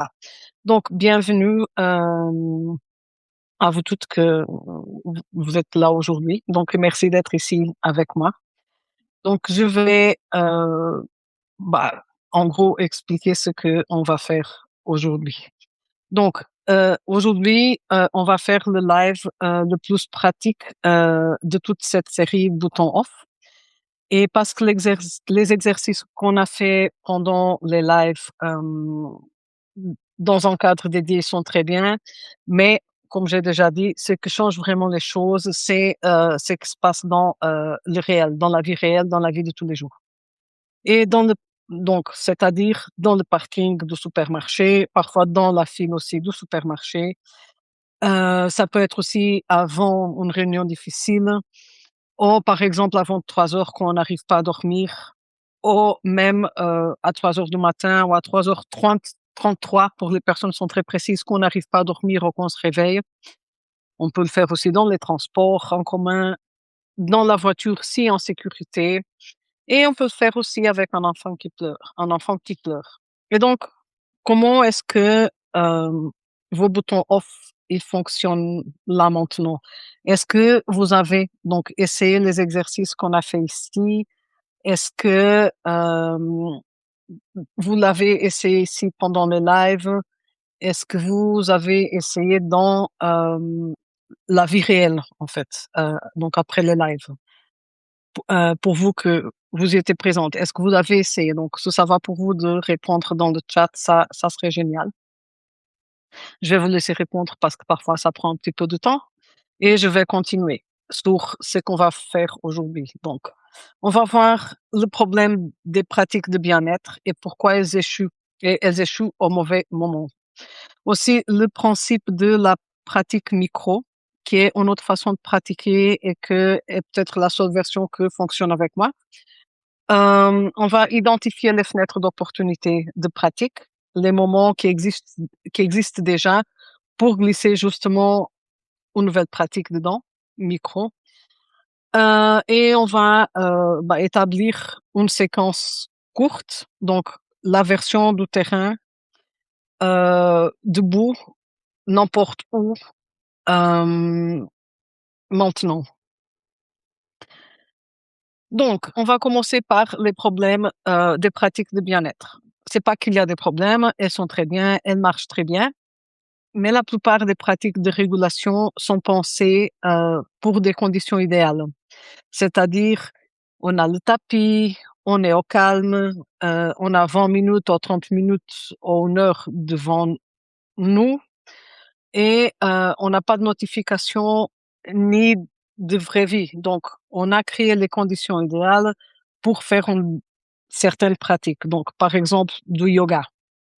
Ah, donc bienvenue, à vous toutes que vous êtes là aujourd'hui. Donc merci d'être ici avec moi. Donc je vais, bah, en gros expliquer ce qu'on va faire aujourd'hui. Donc, aujourd'hui, on va faire le live, le plus pratique, de toute cette série Bouton Off et parce que les exercices qu'on a fait pendant les lives, dans un cadre dédié sont très bien, mais comme j'ai déjà dit, ce qui change vraiment les choses, c'est ce qui se passe dans le réel, dans la vie réelle, dans la vie de tous les jours. Et donc, c'est-à-dire dans le parking du supermarché, parfois dans la file aussi du supermarché. Ça peut être aussi avant une réunion difficile, ou par exemple avant 3 heures quand on n'arrive pas à dormir, ou même à 3 heures du matin ou à 3h30, 33 pour les personnes qui sont très précises, qu'on n'arrive pas à dormir ou qu'on se réveille. On peut le faire aussi dans les transports en commun, dans la voiture si en sécurité, et on peut le faire aussi avec un enfant qui pleure. Et donc, comment est-ce que vos boutons off ils fonctionnent là maintenant? Est-ce que vous avez donc essayé les exercices qu'on a fait ici? Est-ce que vous l'avez essayé ici pendant le live? Est-ce que vous avez essayé dans la vie réelle en fait, donc après le live? Pour vous que vous y étiez présente, est-ce que vous avez essayé? Donc ça va pour vous de répondre dans le chat, ça serait génial. Je vais vous laisser répondre parce que parfois ça prend un petit peu de temps et je vais continuer sur ce qu'on va faire aujourd'hui. Donc, on va voir le problème des pratiques de bien-être et pourquoi elles échouent au mauvais moment. Aussi, le principe de la pratique micro, qui est une autre façon de pratiquer et que est peut-être la seule version que fonctionne avec moi. On va identifier les fenêtres d'opportunité de pratique, les moments qui existent déjà pour glisser justement une nouvelle pratique dedans, micro. Et on va établir une séquence courte, donc la version du terrain, debout, n'importe où, maintenant. Donc, on va commencer par les problèmes des pratiques de bien-être. C'est pas qu'il y a des problèmes, elles sont très bien, elles marchent très bien, mais la plupart des pratiques de régulation sont pensées pour des conditions idéales. C'est-à-dire, on a le tapis, on est au calme, on a 20 minutes ou 30 minutes ou 1 heure devant nous et on n'a pas de notification ni de vraie vie. Donc, on a créé les conditions idéales pour faire une certaine pratique. Donc, par exemple, du yoga,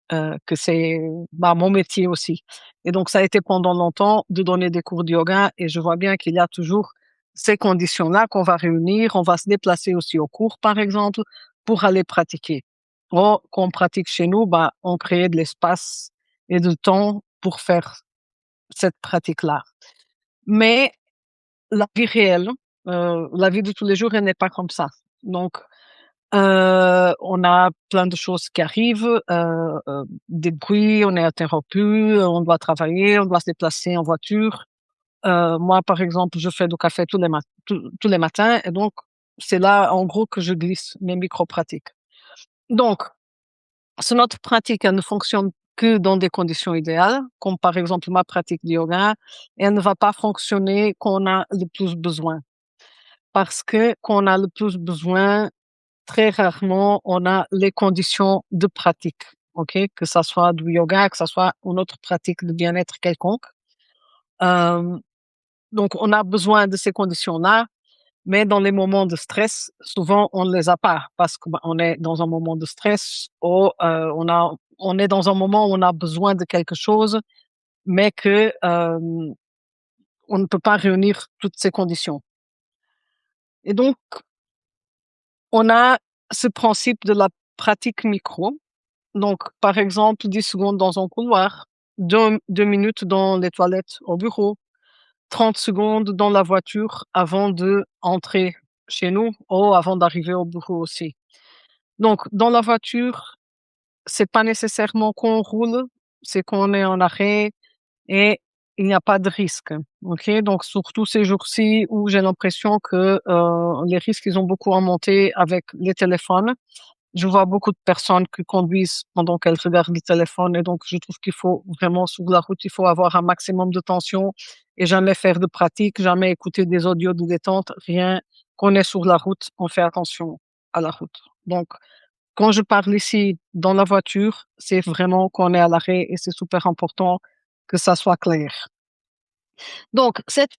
que c'est mon métier aussi. Et donc, ça a été pendant longtemps de donner des cours de yoga et je vois bien qu'il y a toujours ces conditions-là qu'on va réunir. On va se déplacer aussi au cours, par exemple, pour aller pratiquer. Quand on pratique chez nous, on crée de l'espace et du temps pour faire cette pratique-là. Mais la vie réelle, la vie de tous les jours, elle n'est pas comme ça. Donc, on a plein de choses qui arrivent, des bruits, on est interrompu, on doit travailler, on doit se déplacer en voiture. Moi, par exemple, je fais du café tous les matins et donc c'est là, en gros, que je glisse mes micro-pratiques. Donc, si notre pratique, elle ne fonctionne que dans des conditions idéales, comme par exemple ma pratique de yoga, elle ne va pas fonctionner quand on a le plus besoin. Parce que quand on a le plus besoin, très rarement, on a les conditions de pratique, OK? Que ça soit du yoga, que ça soit une autre pratique de bien-être quelconque. Hem, donc on a besoin de ces conditions-là, mais dans les moments de stress, souvent on ne les a pas parce que, on est dans un moment de stress ou, on est dans un moment où on a besoin de quelque chose, mais que, on ne peut pas réunir toutes ces conditions. Et donc, on a ce principe de la pratique micro. Donc, par exemple, 10 secondes dans un couloir, 2 minutes dans les toilettes au bureau, 30 secondes dans la voiture avant d'entrer chez nous ou avant d'arriver au bureau aussi. Donc, dans la voiture, c'est pas nécessairement qu'on roule, c'est qu'on est en arrêt et il n'y a pas de risque. OK? Donc surtout ces jours-ci où j'ai l'impression que, les risques, ils ont beaucoup augmenté avec les téléphones. Je vois beaucoup de personnes qui conduisent pendant qu'elles regardent le téléphone et donc je trouve qu'il faut vraiment sur la route, il faut avoir un maximum de tension et jamais faire de pratique, jamais écouter des audios de détente, rien. Qu'on est sur la route, on fait attention à la route. Donc quand je parle ici dans la voiture, c'est vraiment qu'on est à l'arrêt et c'est super important que ça soit clair. Donc, cet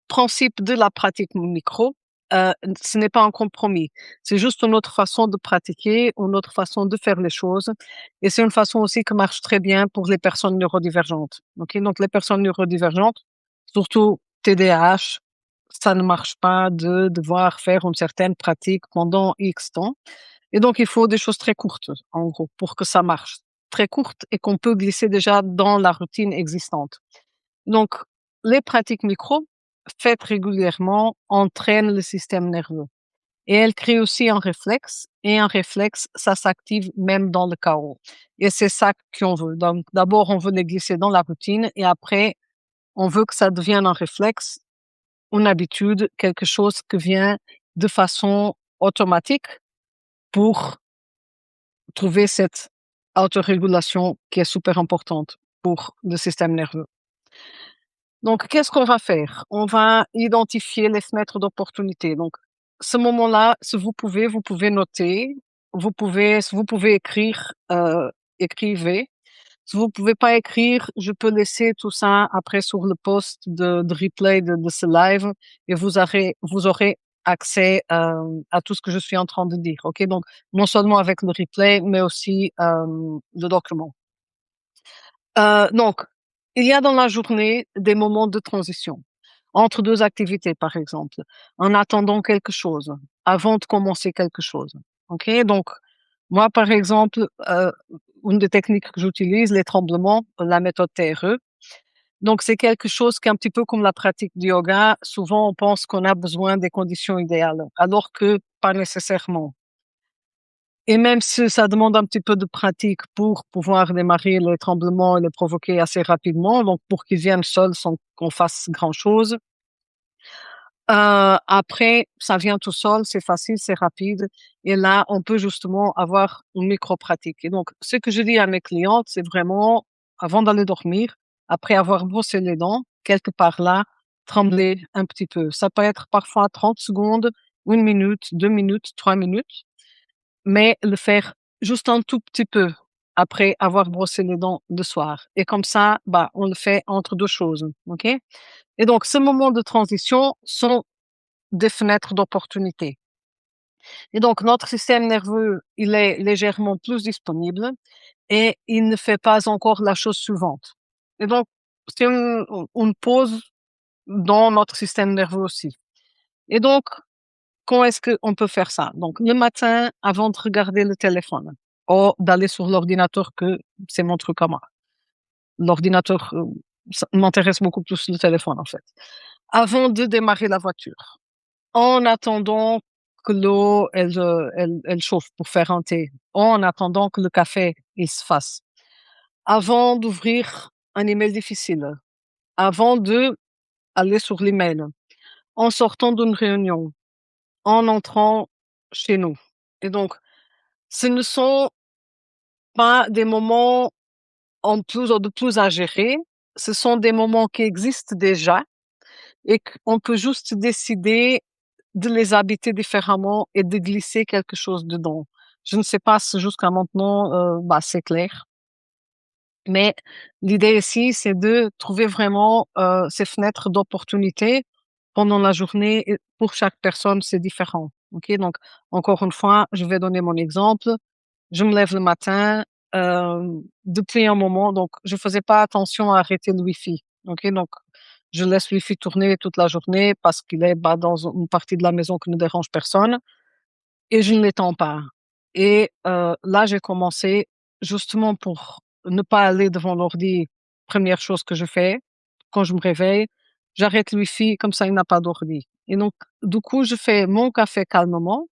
principe de la pratique micro, ce n'est pas un compromis. C'est juste une autre façon de pratiquer, une autre façon de faire les choses. Et c'est une façon aussi qui marche très bien pour les personnes neurodivergentes. Ok, donc les personnes neurodivergentes, surtout TDAH, ça ne marche pas de devoir faire une certaine pratique pendant X temps. Et donc, il faut des choses très courtes, en gros, pour que ça marche. Très courtes et qu'on peut glisser déjà dans la routine existante. Donc, les pratiques micro, faites régulièrement, entraînent le système nerveux. Et elles créent aussi un réflexe. Et un réflexe, ça s'active même dans le chaos. Et c'est ça qu'on veut. Donc, d'abord, on veut les glisser dans la routine et après, on veut que ça devienne un réflexe, une habitude, quelque chose qui vient de façon automatique pour trouver cette autorégulation qui est super importante pour le système nerveux. Donc, qu'est-ce qu'on va faire? On va identifier les fenêtres d'opportunité. Donc, ce moment-là, si vous pouvez noter, si vous pouvez écrire, écrivez. Si vous pouvez pas écrire, je peux laisser tout ça après sur le post de replay de ce live et vous aurez accès à tout ce que je suis en train de dire. OK? Donc, non seulement avec le replay, mais aussi le document. Donc, il y a dans la journée des moments de transition entre deux activités, par exemple, en attendant quelque chose, avant de commencer quelque chose. OK? Donc, moi, par exemple, une des techniques que j'utilise, les tremblements, la méthode TRE. Donc, c'est quelque chose qui est un petit peu comme la pratique du yoga. Souvent, on pense qu'on a besoin des conditions idéales, alors que pas nécessairement. Et même si ça demande un petit peu de pratique pour pouvoir démarrer les tremblements et les provoquer assez rapidement, donc pour qu'ils viennent seuls sans qu'on fasse grand-chose. Après, ça vient tout seul, c'est facile, c'est rapide et là, on peut justement avoir une micro-pratique et donc ce que je dis à mes clientes, c'est vraiment avant d'aller dormir, après avoir brossé les dents, quelque part là, trembler un petit peu. Ça peut être parfois 30 secondes, 1 minute, 2 minutes, 3 minutes, mais le faire juste un tout petit peu après avoir brossé les dents le soir et comme ça, bah, on le fait entre 2 choses, OK? Et donc ce moment de transition sont des fenêtres d'opportunité. Et donc, notre système nerveux, il est légèrement plus disponible et il ne fait pas encore la chose suivante. Et donc, c'est une pause dans notre système nerveux aussi. Et donc, quand est-ce qu'on peut faire ça? Donc, le matin, avant de regarder le téléphone ou d'aller sur l'ordinateur que c'est mon truc à moi. L'ordinateur, ça m'intéresse beaucoup plus le téléphone, en fait. Avant de démarrer la voiture. En attendant que l'eau, elle chauffe pour faire un thé. En attendant que le café, il se fasse. Avant d'ouvrir un email difficile. Avant de aller sur l'email. En sortant d'une réunion. En entrant chez nous. Et donc, ce ne sont pas des moments en plus ou de plus à gérer. Ce sont des moments qui existent déjà et qu'on peut juste décider de les habiter différemment et de glisser quelque chose dedans. Je ne sais pas si jusqu'à maintenant, bah, c'est clair. Mais l'idée ici, c'est de trouver vraiment ces fenêtres d'opportunité pendant la journée. Et pour chaque personne, c'est différent. Ok, donc encore une fois, je vais donner mon exemple. Je me lève le matin. Depuis un moment, donc je faisais pas attention à arrêter le Wi-Fi. Ok, donc je laisse le Wi-Fi tourner toute la journée parce qu'il est bah, dans une partie de la maison qui ne dérange personne et je ne l'étends pas. Et là, j'ai commencé justement pour ne pas aller devant l'ordi. Première chose que je fais quand je me réveille, j'arrête le Wi-Fi comme ça il n'a pas d'ordi. Et donc du coup, je fais mon café calmement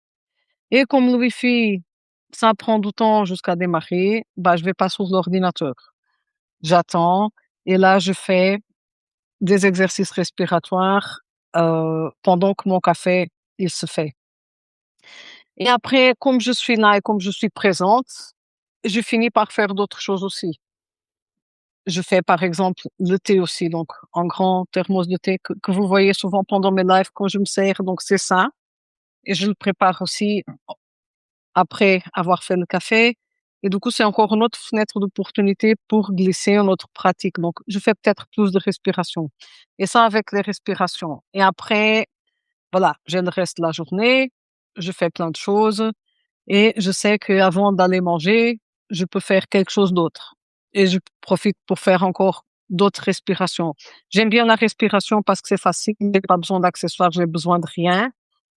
et comme le Wi-Fi, ça prend du temps jusqu'à démarrer, bah je vais pas sur l'ordinateur. j'attends et là je fais des exercices respiratoires, pendant que mon café, il se fait. Et après, comme je suis là et comme je suis présente, je finis par faire d'autres choses aussi. Je fais par exemple le thé aussi, donc un grand thermos de thé que vous voyez souvent pendant mes lives quand je me sers, donc c'est ça et je le prépare aussi après avoir fait le café et du coup, c'est encore une autre fenêtre d'opportunité pour glisser une autre pratique. Donc je fais peut-être plus de respiration et ça avec les respirations et après, voilà, j'ai le reste de la journée, je fais plein de choses et je sais qu'avant d'aller manger, je peux faire quelque chose d'autre et je profite pour faire encore d'autres respirations. J'aime bien la respiration parce que c'est facile, j'ai pas besoin d'accessoires, j'ai besoin de rien.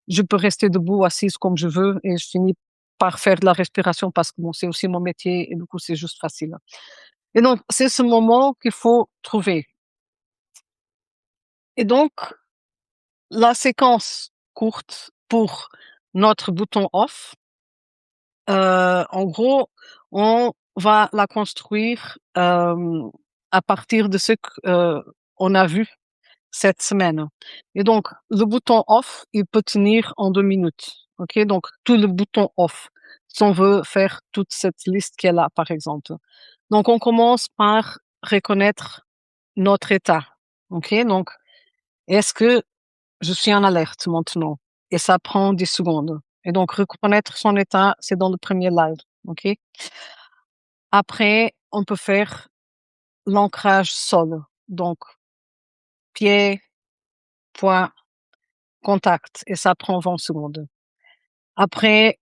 Je peux rester debout, assise comme je veux et je finis par faire de la respiration parce que bon, c'est aussi mon métier et du coup, c'est juste facile. Et donc, c'est ce moment qu'il faut trouver. Et donc, la séquence courte pour notre bouton off, en gros, on va la construire, à partir de ce qu'on a vu cette semaine. Et donc, le bouton off, il peut tenir en 2 minutes. OK? Donc, tout le bouton off, si on veut faire toute cette liste qui est là, par exemple. Donc, on commence par reconnaître notre état. OK? Donc, est-ce que je suis en alerte maintenant? Et ça prend 10 secondes. Et donc, reconnaître son état, c'est dans le premier live. OK? Après, on peut faire l'ancrage sol. Donc, pied, poing, contact. Et ça prend 20 secondes. Après,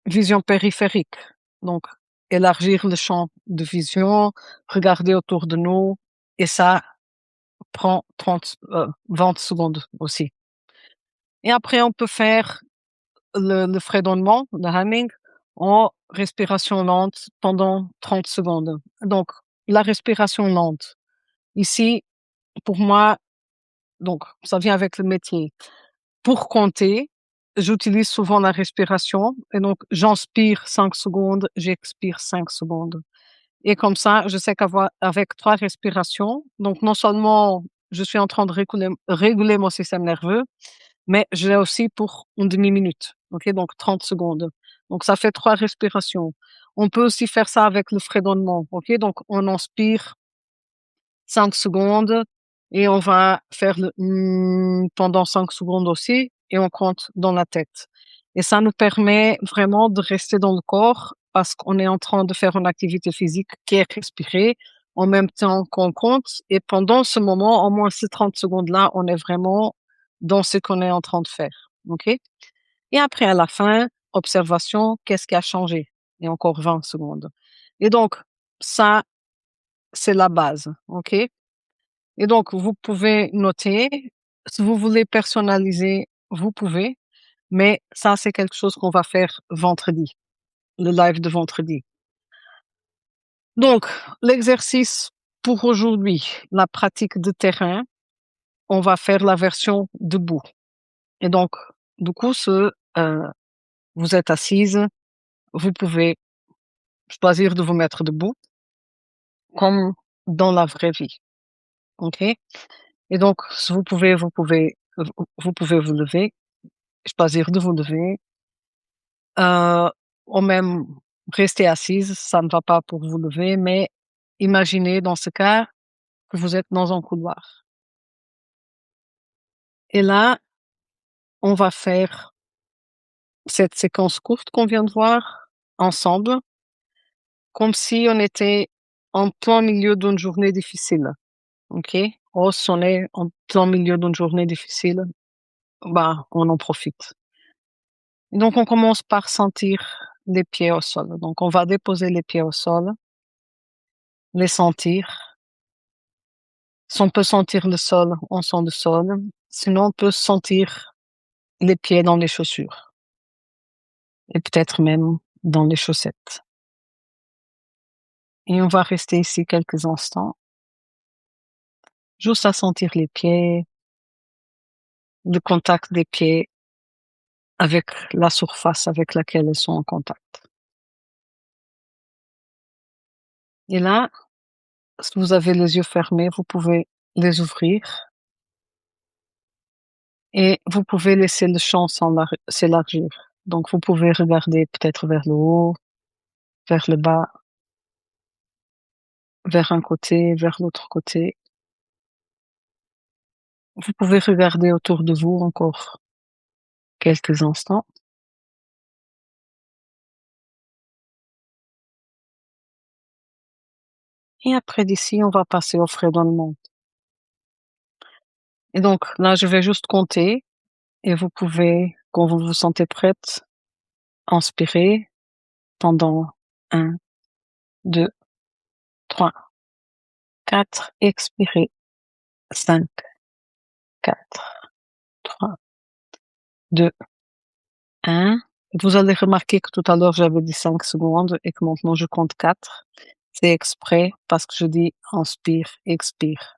vision périphérique. Donc, élargir le champ de vision, regarder autour de nous. Et ça prend 20 secondes aussi. Et après, on peut faire le fredonnement, le humming, en respiration lente pendant 30 secondes. Donc, la respiration lente. Ici, pour moi, donc, ça vient avec le métier. Pour compter, j'utilise souvent la respiration et donc j'inspire 5 secondes, j'expire 5 secondes. Et comme ça, je sais qu'avec 3 respirations, donc non seulement je suis en train de réguler mon système nerveux, mais je l'ai aussi pour une demi-minute. OK? Donc 30 secondes. Donc ça fait 3 respirations. On peut aussi faire ça avec le fredonnement. OK? Donc on inspire 5 secondes et on va faire le pendant 5 secondes aussi et on compte dans la tête. Et ça nous permet vraiment de rester dans le corps parce qu'on est en train de faire une activité physique qui est respirer en même temps qu'on compte et pendant ce moment, au moins ces 30 secondes-là, on est vraiment dans ce qu'on est en train de faire. OK? Et après à la fin, observation, qu'est-ce qui a changé? Et encore 20 secondes. Et donc ça, c'est la base. OK? Et donc, vous pouvez noter. Si vous voulez personnaliser, vous pouvez. Mais ça, c'est quelque chose qu'on va faire vendredi, le live de vendredi. Donc, l'exercice pour aujourd'hui, la pratique de terrain, on va faire la version debout. Et donc, du coup, vous êtes assise, vous pouvez choisir de vous mettre debout, comme dans la vraie vie. OK? Et donc, si vous pouvez vous lever, choisir de vous lever. Ou même rester assise, ça ne va pas pour vous lever, mais imaginez dans ce cas que vous êtes dans un couloir. Et là, on va faire cette séquence courte qu'on vient de voir ensemble, comme si on était en plein milieu d'une journée difficile. OK? Oh, si on est en plein milieu d'une journée difficile, bah, on en profite. Et donc, on commence par sentir les pieds au sol. Donc, on va déposer les pieds au sol, les sentir. Si on peut sentir le sol, on sent le sol. Sinon, on peut sentir les pieds dans les chaussures et peut-être même dans les chaussettes. Et on va rester ici quelques instants, juste à sentir les pieds, le contact des pieds avec la surface avec laquelle ils sont en contact. Et là, Si vous avez les yeux fermés, vous pouvez les ouvrir et vous pouvez laisser le champ s'élargir. Donc vous pouvez regarder peut-être vers le haut, vers le bas, vers un côté, vers l'autre côté. Vous pouvez regarder autour de vous encore quelques instants. Et après d'ici, on va passer au fredonnement. Et donc là, je vais juste compter et vous pouvez, quand vous vous sentez prête, inspirer pendant 1, 2, 3, 4, expirer 5, 4, 3, 2, 1. Vous allez remarquer que tout à l'heure, j'avais dit 5 secondes et que maintenant je compte 4. C'est exprès parce que je dis inspire, expire.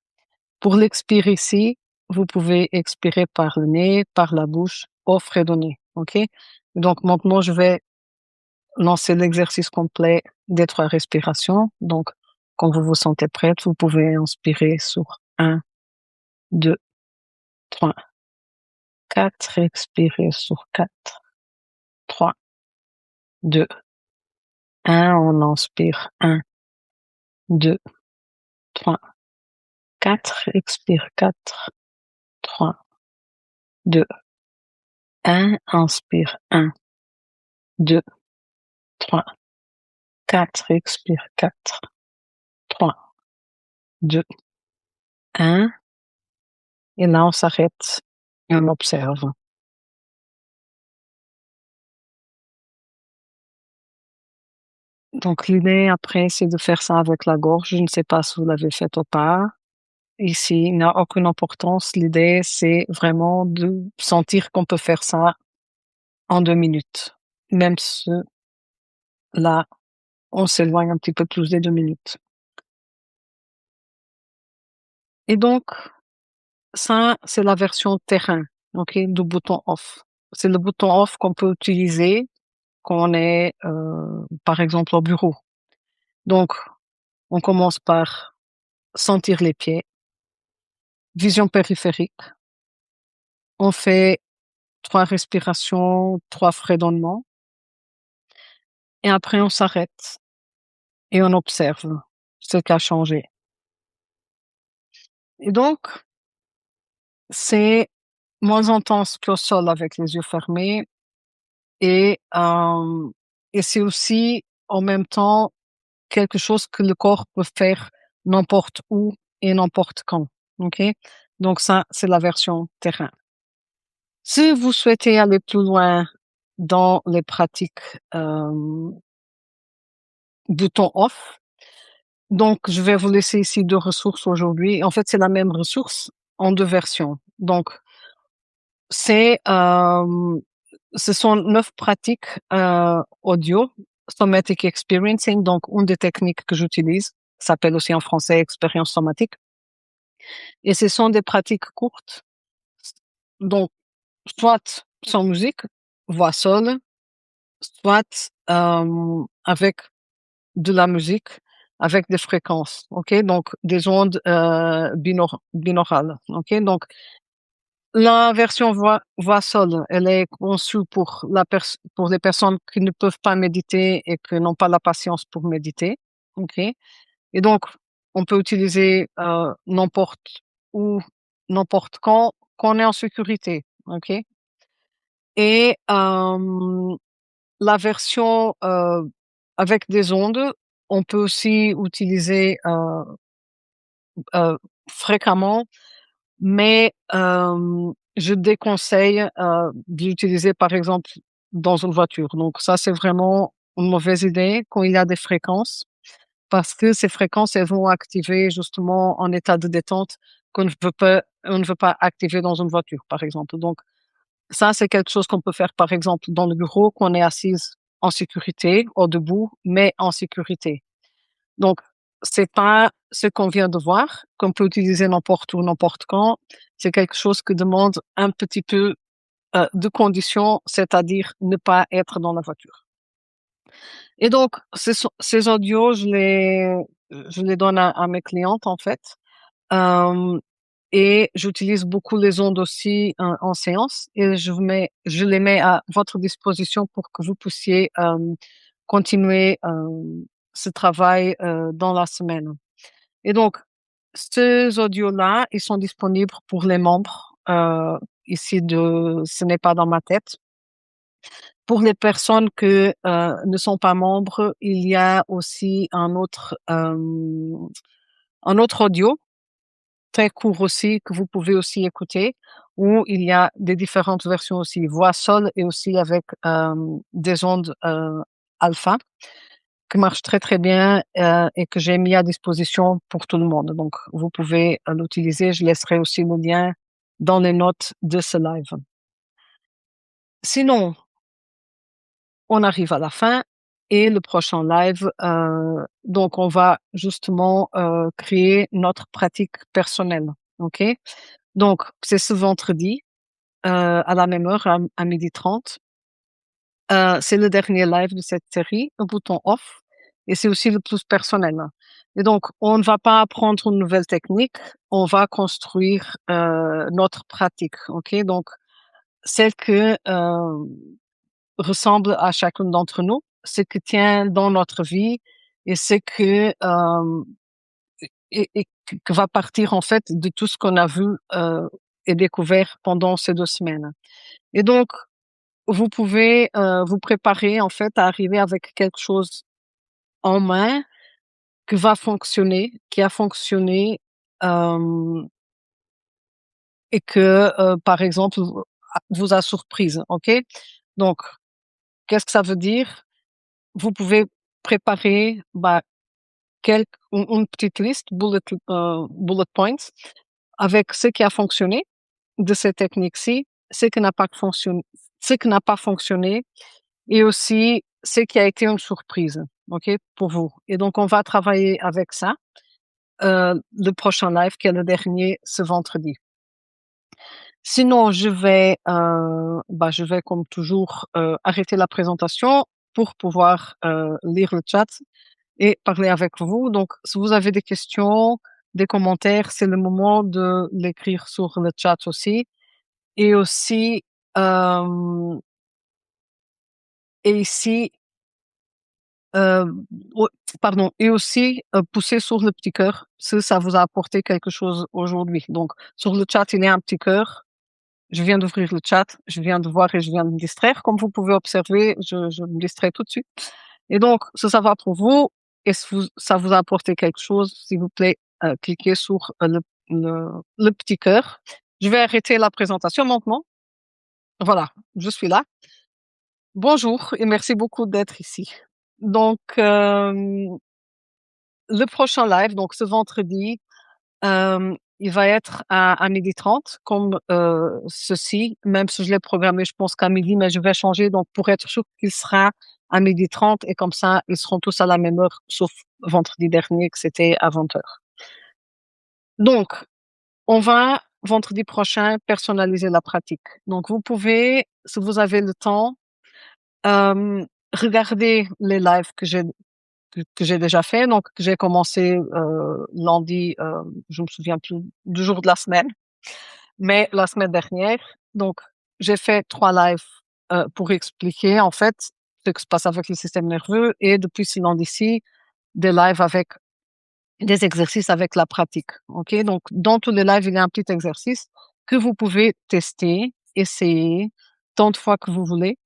Pour l'expire ici, vous pouvez expirer par le nez, par la bouche, au fredonner, OK? Donc maintenant, je vais lancer l'exercice complet des 3 respirations. Donc, quand vous vous sentez prête, vous pouvez inspirer sur 1, 2, 3, 4. Expirer sur 4, 3, 2, 1. On inspire 1, 2, 3, 4. Expire 4, 3, 2, 1. Inspire 1, 2, 3, 4. Expire 4, 3, 2, 1. Et là, on s'arrête et on observe. Donc l'idée après, c'est de faire ça avec la gorge. Je ne sais pas si vous l'avez fait ou pas. Ici, il n'a aucune importance. L'idée, c'est vraiment de sentir qu'on peut faire ça en 2 minutes. Même si là, on s'éloigne un petit peu plus des 2 minutes. Et donc, ça, c'est la version terrain, OK, du bouton off. C'est le bouton off qu'on peut utiliser quand on est, par exemple, au bureau. Donc, on commence par sentir les pieds, vision périphérique. On fait 3 respirations, 3 fredonnements et après on s'arrête et on observe ce qui a changé. Et donc, c'est moins intense qu'au sol avec les yeux fermés et c'est aussi en même temps quelque chose que le corps peut faire n'importe où et n'importe quand, OK? Donc ça, c'est la version terrain. Si vous souhaitez aller plus loin dans les pratiques, bouton off, donc je vais vous laisser ici 2 ressources aujourd'hui. En fait, c'est la même ressource en 2 versions. Donc c'est, ce sont 9 pratiques, audio, somatic experiencing, donc une des techniques que j'utilise, s'appelle aussi en français expérience somatique et ce sont des pratiques courtes, donc soit sans musique, voix seule, soit, avec de la musique, avec des fréquences, OK? Donc des ondes, binaurales, OK? Donc la version voix seule, elle est conçue pour pour les personnes qui ne peuvent pas méditer et qui n'ont pas la patience pour méditer, OK? Et donc on peut utiliser, n'importe où, n'importe quand on est en sécurité, OK? Et la version, avec des ondes, on peut aussi utiliser, fréquemment, mais je déconseille, d'utiliser par exemple dans une voiture. Donc ça, c'est vraiment une mauvaise idée quand il y a des fréquences, parce que ces fréquences, elles vont activer justement un état de détente on ne veut pas activer dans une voiture, par exemple. Donc ça, c'est quelque chose qu'on peut faire, par exemple, dans le bureau, quand on est assise en sécurité, ou debout, mais en sécurité. Donc, c'est pas ce qu'on vient de voir, qu'on peut utiliser n'importe où, n'importe quand. C'est quelque chose qui demande un petit peu de conditions, c'est-à-dire ne pas être dans la voiture. Et donc, ces audios, je les donne à mes clientes, en fait. Euh, et j'utilise beaucoup les ondes aussi en séance et je les mets à votre disposition pour que vous puissiez continuer ce travail dans la semaine. Et donc, ces audios-là, ils sont disponibles pour les membres ici de Ce n'est pas dans ma tête. Pour les personnes que ne sont pas membres, il y a aussi un autre audio très court aussi que vous pouvez aussi écouter, où il y a des différentes versions aussi, voix seule et aussi avec des ondes alpha qui marchent très très bien et que j'ai mis à disposition pour tout le monde. Donc vous pouvez l'utiliser. Je laisserai aussi le lien dans les notes de ce live. Sinon, on arrive à la fin et le prochain live, donc on va justement créer notre pratique personnelle. OK? Donc, c'est ce vendredi à la même heure, à 12h30. C'est le dernier live de cette série, le bouton off, et c'est aussi le plus personnel. Et donc, on ne va pas apprendre une nouvelle technique, on va construire notre pratique. OK? Donc, celle que ressemble à chacune d'entre nous, ce qui tient dans notre vie et ce que et que va partir en fait de tout ce qu'on a vu et découvert pendant ces 2 semaines. Et donc, vous pouvez vous préparer en fait à arriver avec quelque chose en main qui va fonctionner, qui a fonctionné et que, par exemple, vous a surprise. OK? Donc, qu'est-ce que ça veut dire? Vous pouvez préparer une petite liste, bullet points, avec ce qui a fonctionné de cette technique-ci, ce qui n'a pas fonctionné et aussi ce qui a été une surprise, OK, pour vous. Et donc, on va travailler avec ça, le prochain live qui est le dernier ce vendredi. Sinon, je vais comme toujours arrêter la présentation pour pouvoir lire le chat et parler avec vous. Donc, si vous avez des questions, des commentaires, c'est le moment de l'écrire sur le chat aussi. Et aussi, et ici, euh, ouais, pardon, et aussi pousser sur le petit cœur si ça vous a apporté quelque chose aujourd'hui. Donc, sur le chat, il y a un petit cœur. Je viens d'ouvrir le chat, je viens de voir et je viens de me distraire. Comme vous pouvez observer, je me distrais tout de suite. Et donc, si ça va pour vous, et si ça vous a apporté quelque chose, s'il vous plaît, cliquez sur le petit cœur. Je vais arrêter la présentation maintenant. Voilà, je suis là. Bonjour et merci beaucoup d'être ici. Donc, le prochain live, donc ce vendredi, il va être à 12h30 comme ceci, même si je l'ai programmé, je pense qu'à midi, mais je vais changer donc pour être sûr qu'il sera à 12h30 et comme ça, ils seront tous à la même heure, sauf vendredi dernier que c'était à 20h. Donc, on va vendredi prochain personnaliser la pratique. Donc, vous pouvez, si vous avez le temps, regarder les lives que j'ai déjà fait. Donc, j'ai commencé lundi, je me souviens plus du jour de la semaine, mais la semaine dernière. Donc, j'ai fait 3 lives pour expliquer en fait ce qui se passe avec le système nerveux et depuis ce lundi-ci, des lives avec des exercices avec la pratique. OK? Donc, dans tous les lives, il y a un petit exercice que vous pouvez tester, essayer tant de fois que vous voulez.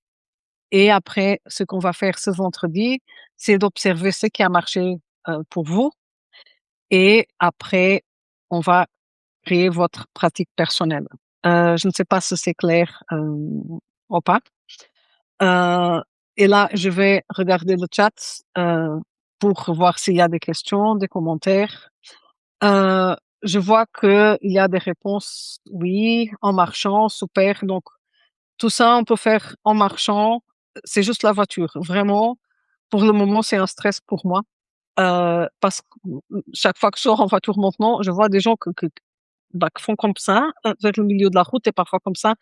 Et après, ce qu'on va faire ce vendredi, c'est d'observer ce qui a marché pour vous. Et après, on va créer votre pratique personnelle. Je ne sais pas si c'est clair ou pas. Euh, et là, je vais regarder le chat pour voir s'il y a des questions, des commentaires. Euh, je vois qu'il y a des réponses oui, en marchant, super. Donc, tout ça, on peut faire en marchant. C'est juste la voiture. Vraiment, pour le moment, c'est un stress pour moi. Parce que chaque fois que je sors en voiture maintenant, je vois des gens qui font comme ça, vers le milieu de la route et parfois comme ça,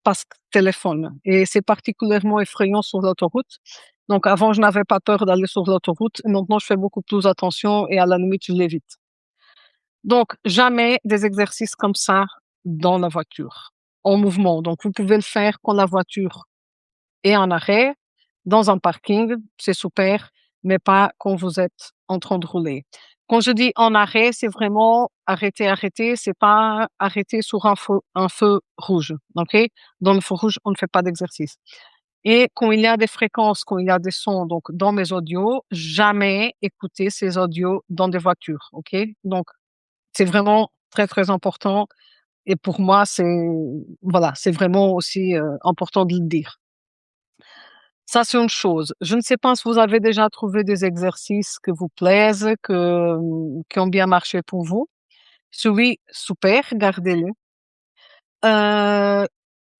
parce qu'ils téléphonent. Et c'est particulièrement effrayant sur l'autoroute. Donc, avant, je n'avais pas peur d'aller sur l'autoroute. Maintenant, je fais beaucoup plus attention et à la limite, je l'évite. Donc, jamais des exercices comme ça dans la voiture, en mouvement. Donc, vous pouvez le faire quand la voiture est en arrêt, dans un parking, c'est super, mais pas quand vous êtes en train de rouler. Quand je dis en arrêt, c'est vraiment arrêter, c'est pas arrêter sur un feu rouge, ok? Dans le feu rouge, on ne fait pas d'exercice. Et quand il y a des fréquences, quand il y a des sons, donc dans mes audios, jamais écouter ces audios dans des voitures, ok? Donc, c'est vraiment très, très important. Et pour moi, voilà, c'est vraiment aussi important de le dire. Ça, c'est une chose. Je ne sais pas si vous avez déjà trouvé des exercices que vous plaisent, qui ont bien marché pour vous. Si oui, super, gardez-le. Euh,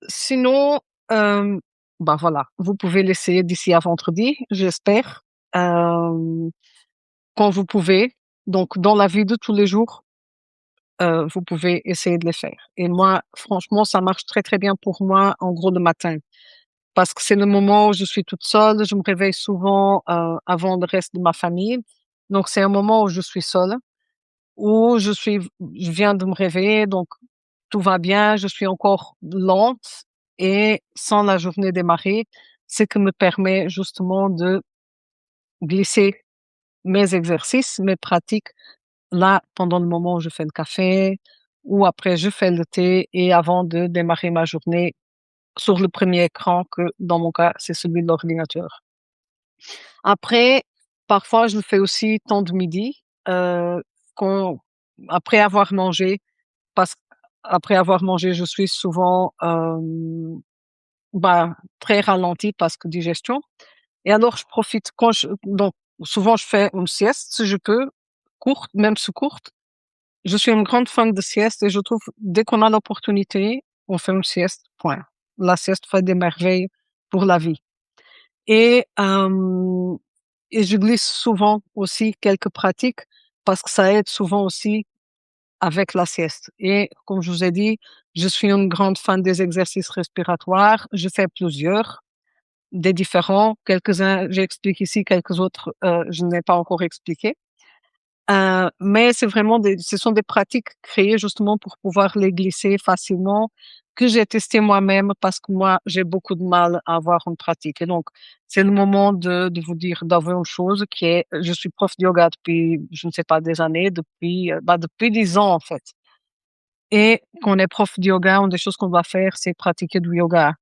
Sinon, bah voilà, vous pouvez l'essayer d'ici à vendredi, j'espère, euh, quand vous pouvez. Donc, dans la vie de tous les jours, vous pouvez essayer de les faire. Et moi, franchement, ça marche très, très bien pour moi, en gros, le matin. Parce que c'est le moment où je suis toute seule, je me réveille souvent avant le reste de ma famille. Donc, c'est un moment où je suis seule, où je viens de me réveiller, donc tout va bien, je suis encore lente et sans la journée démarrer, ce qui me permet justement de glisser mes exercices, mes pratiques là pendant le moment où je fais le café ou après je fais le thé et avant de démarrer ma journée sur le premier écran que dans mon cas, c'est celui de l'ordinateur. Après, parfois, je le fais aussi temps de midi, quand après avoir mangé, parce qu'après avoir mangé, je suis souvent, bah, très ralentie parce que digestion et alors je profite donc souvent je fais une sieste si je peux, courte, même si courte. Je suis une grande fan de sieste et je trouve dès qu'on a l'opportunité, on fait une sieste, point. La sieste fait des merveilles pour la vie. Et, et je glisse souvent aussi quelques pratiques parce que ça aide souvent aussi avec la sieste. Et comme je vous ai dit, je suis une grande fan des exercices respiratoires. Je fais plusieurs, des différents. Quelques-uns, j'explique ici, quelques autres, je n'ai pas encore expliqué. Mais c'est vraiment ce sont des pratiques créées justement pour pouvoir les glisser facilement, que j'ai testé moi-même parce que moi, j'ai beaucoup de mal à avoir une pratique. Et donc, c'est le moment de vous dire, d'avoir une chose qui est, je suis prof de yoga depuis, je ne sais pas, des années, depuis 10 ans, en fait. Et quand on est prof de yoga, une des choses qu'on doit faire, c'est pratiquer du yoga.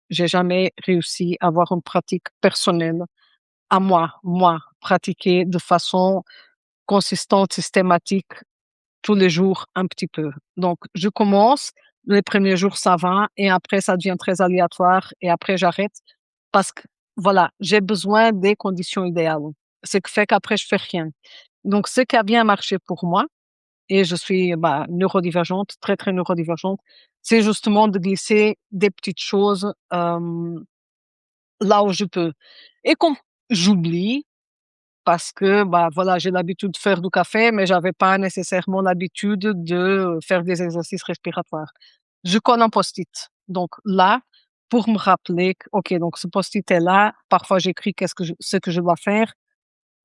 J'ai jamais réussi à avoir une pratique personnelle à moi, pratiquer de façon consistante, systématique, tous les jours un petit peu. Donc, je commence, les premiers jours ça va, et après ça devient très aléatoire, et après j'arrête parce que, voilà, j'ai besoin des conditions idéales. Ce qui fait qu'après je fais rien. Donc, ce qui a bien marché pour moi, et je suis bah, neurodivergente, très très neurodivergente, c'est justement de glisser des petites choses là où je peux. Et comme j'oublie, parce que, bah, voilà, j'ai l'habitude de faire du café, mais j'avais pas nécessairement l'habitude de faire des exercices respiratoires. Je colle un post-it. Donc là, pour me rappeler que, OK, donc ce post-it est là. Parfois, j'écris ce que je dois faire.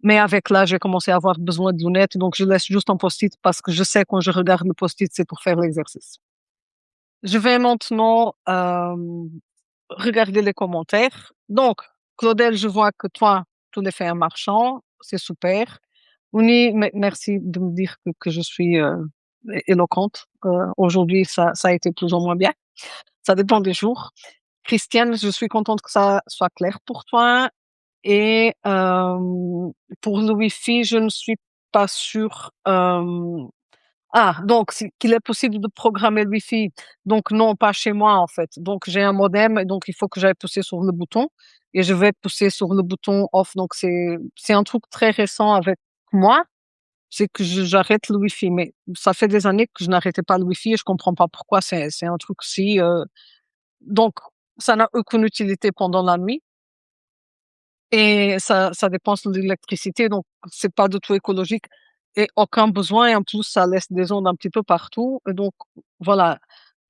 Mais avec l'âge, j'ai commencé à avoir besoin de lunettes. Donc, je laisse juste un post-it parce que je sais quand je regarde le post-it, c'est pour faire l'exercice. Je vais maintenant, regarder les commentaires. Donc, Claudel, je vois que toi, tu les fais en marchant. C'est super. Oui, merci de me dire que je suis éloquente. Aujourd'hui, ça a été plus ou moins bien. Ça dépend des jours. Christiane, je suis contente que ça soit clair pour toi. Et pour le Wi-Fi, je ne suis pas sûre. Donc qu'il est possible de programmer le Wi-Fi. Donc non, pas chez moi en fait. Donc j'ai un modem, et donc il faut que j'aille pousser sur le bouton et je vais pousser sur le bouton off. Donc c'est un truc très récent avec moi, c'est que j'arrête le Wi-Fi. Mais ça fait des années que je n'arrêtais pas le Wi-Fi et je comprends pas pourquoi. C'est un truc si donc ça n'a aucune utilité pendant la nuit et ça dépense de l'électricité, donc c'est pas du tout écologique et aucun besoin. Et en plus, ça laisse des ondes un petit peu partout. Et donc voilà,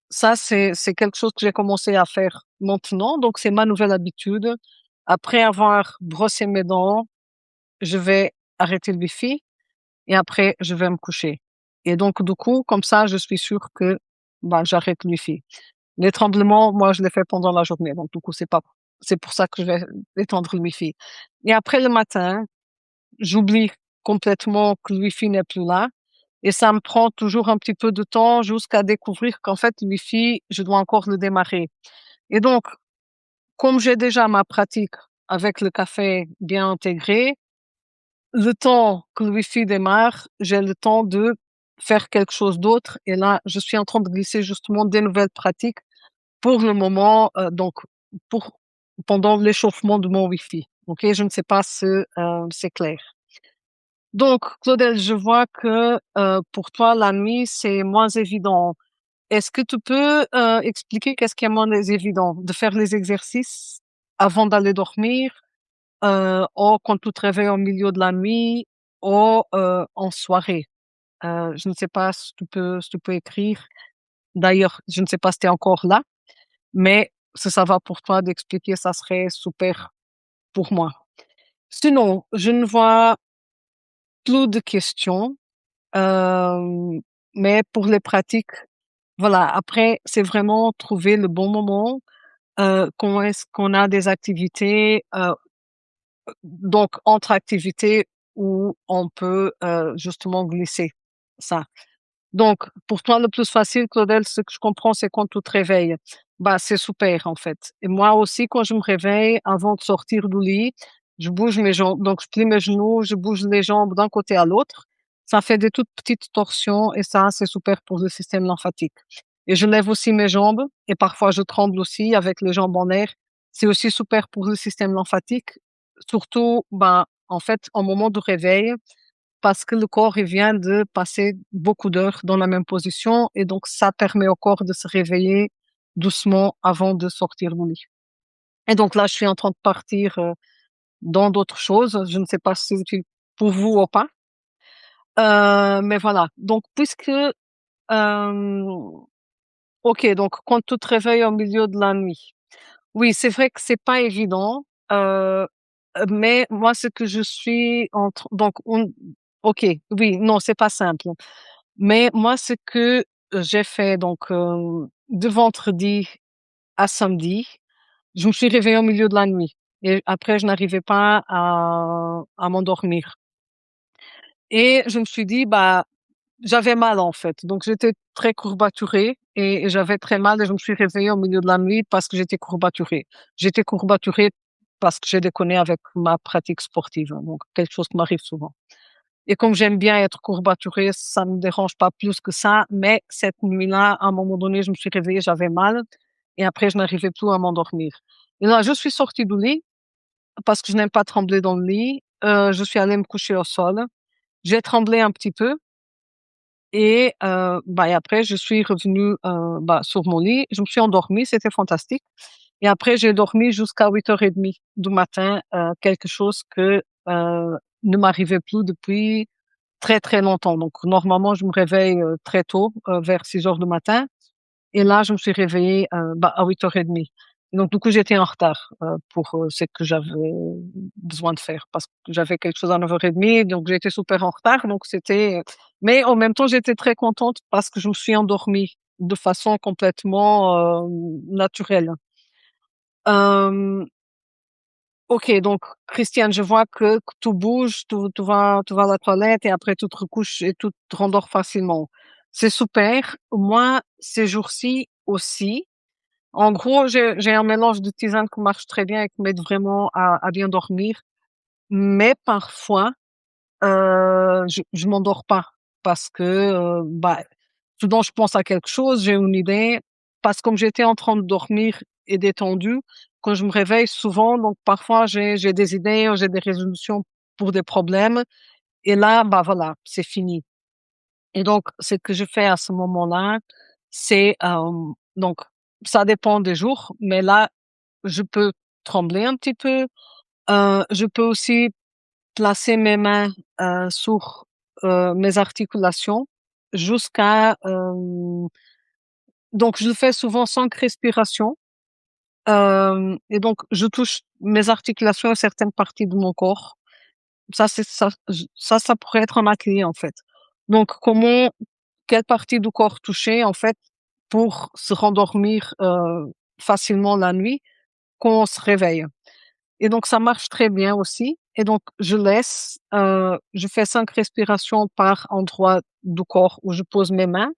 ça c'est quelque chose que j'ai commencé à faire maintenant. Donc c'est ma nouvelle habitude. Après avoir brossé mes dents, je vais arrêter le Wi-Fi et après, je vais me coucher. Et donc, du coup, comme ça, je suis sûre que j'arrête le Wi-Fi. Les tremblements, moi, je les fais pendant la journée. Donc, du coup, c'est pour ça que je vais éteindre le Wi-Fi. Et après, le matin, j'oublie complètement que le Wi-Fi n'est plus là. Et ça me prend toujours un petit peu de temps jusqu'à découvrir qu'en fait, le Wi-Fi, je dois encore le démarrer. Et donc, comme j'ai déjà ma pratique avec le café bien intégré, le temps que le Wi-Fi démarre, j'ai le temps de faire quelque chose d'autre. Et là, je suis en train de glisser justement des nouvelles pratiques pour le moment, donc pour pendant l'échauffement de mon Wi-Fi. OK? Je ne sais pas si, c'est clair. Donc Claudel, je vois que, pour toi, la nuit, c'est moins évident. Est-ce que tu peux, expliquer qu'est-ce qui est moins évident? De faire les exercices avant d'aller dormir, ou quand tu te réveilles au milieu de la nuit, ou, en soirée? Je ne sais pas si tu peux écrire. D'ailleurs, je ne sais pas si tu es encore là, mais si ça va pour toi d'expliquer, ça serait super pour moi. Sinon, je ne vois plus de questions, hem, mais pour les pratiques, voilà, après, c'est vraiment trouver le bon moment, quand est-ce qu'on a des activités, donc entre activités où on peut, justement glisser ça. Donc, pour toi, le plus facile, Claudel, ce que je comprends, c'est quand tu te réveilles. C'est super, en fait. Et moi aussi, quand je me réveille, avant de sortir du lit, je bouge mes jambes. Donc, je plie mes genoux, je bouge les jambes d'un côté à l'autre. Ça fait des toutes petites torsions et ça, c'est super pour le système lymphatique. Et je lève aussi mes jambes et parfois je tremble aussi avec les jambes en air. C'est aussi super pour le système lymphatique. Surtout, en fait, au moment du réveil, parce que le corps, il vient de passer beaucoup d'heures dans la même position et donc ça permet au corps de se réveiller doucement avant de sortir du lit. Et donc là, je suis en train de partir dans d'autres choses. Je ne sais pas si c'est utile pour vous ou pas. Mais voilà. Donc, ok, donc quand tu te réveilles au milieu de la nuit. Oui, c'est vrai que c'est pas évident. Euh, mais moi, ce que je suis ok, oui, non, c'est pas simple. Mais moi, ce que j'ai fait, donc, de vendredi à samedi, je me suis réveillée au milieu de la nuit. Et après, je n'arrivais pas à m'endormir. Et je me suis dit, j'avais mal, en fait. Donc, j'étais très courbaturée et j'avais très mal et je me suis réveillée au milieu de la nuit parce que j'étais courbaturée. J'étais courbaturée parce que j'ai déconné avec ma pratique sportive. Donc, quelque chose qui m'arrive souvent. Et comme j'aime bien être courbaturée, ça me dérange pas plus que ça. Mais cette nuit-là, à un moment donné, je me suis réveillée, j'avais mal. Et après, je n'arrivais plus à m'endormir. Et là, je suis sortie du lit parce que je n'aime pas trembler dans le lit. Je suis allée me coucher au sol. J'ai tremblé un petit peu. Et après, je suis revenue sur mon lit. Je me suis endormie, c'était fantastique. Et après, j'ai dormi jusqu'à 8h30 du matin, quelque chose que ne m'arrivait plus depuis très, très longtemps. Donc, normalement, je me réveille très tôt, vers 6 heures du matin. Et là, je me suis réveillée à 8h30. Donc, du coup, j'étais en retard pour ce que j'avais besoin de faire parce que j'avais quelque chose à 9h30. Donc, j'étais super en retard. Donc, mais en même temps, j'étais très contente parce que je me suis endormie de façon complètement naturelle. Euh, Ok, donc Christiane, je vois que tu bouges, tu vas à la toilette et après tu te recouches et tu te rendors facilement. C'est super. Moi, ces jours-ci aussi. En gros, j'ai un mélange de tisane qui marche très bien et qui m'aide vraiment à bien dormir. Mais parfois, je m'endors pas parce que soudain je pense à quelque chose, j'ai une idée. Parce que comme j'étais en train de dormir et détendue, quand je me réveille souvent, donc parfois j'ai des idées, j'ai des résolutions pour des problèmes. Et là, voilà, c'est fini. Et donc, ce que je fais à ce moment-là, c'est donc ça dépend des jours, mais là, je peux trembler un petit peu. Je peux aussi placer mes mains sur mes articulations jusqu'à donc je le fais souvent 5 respirations Et donc je touche mes articulations et certaines parties de mon corps. Ça pourrait être ma clé, en fait. Donc quelle partie du corps toucher, en fait, pour se rendormir, facilement la nuit quand on se réveille. Et donc ça marche très bien aussi et donc je fais 5 respirations par endroit du corps où je pose mes mains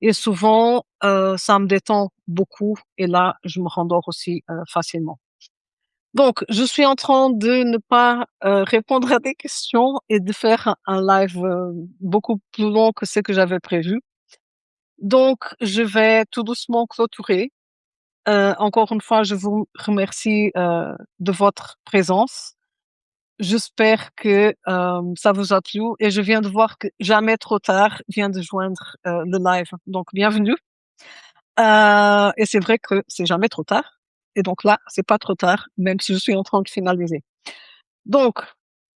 et souvent, ça me détend beaucoup et là, je me rendors aussi, facilement. Donc je suis en train de ne pas, répondre à des questions et de faire un live, beaucoup plus long que ce que j'avais prévu. Donc je vais tout doucement clôturer. Encore une fois, je vous remercie, de votre présence. J'espère que, ça vous a plu et je viens de voir que Jamais trop tard vient de joindre, le live. Donc bienvenue, et c'est vrai que c'est jamais trop tard et donc là, c'est pas trop tard, même si je suis en train de finaliser. Donc,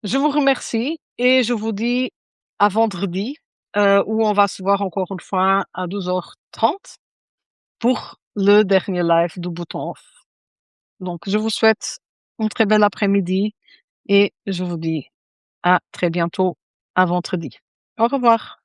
je vous remercie et je vous dis à vendredi, où on va se voir encore une fois à 12h30 pour le dernier live du bouton off. Donc je vous souhaite une très belle après-midi et je vous dis à très bientôt, à vendredi. Au revoir.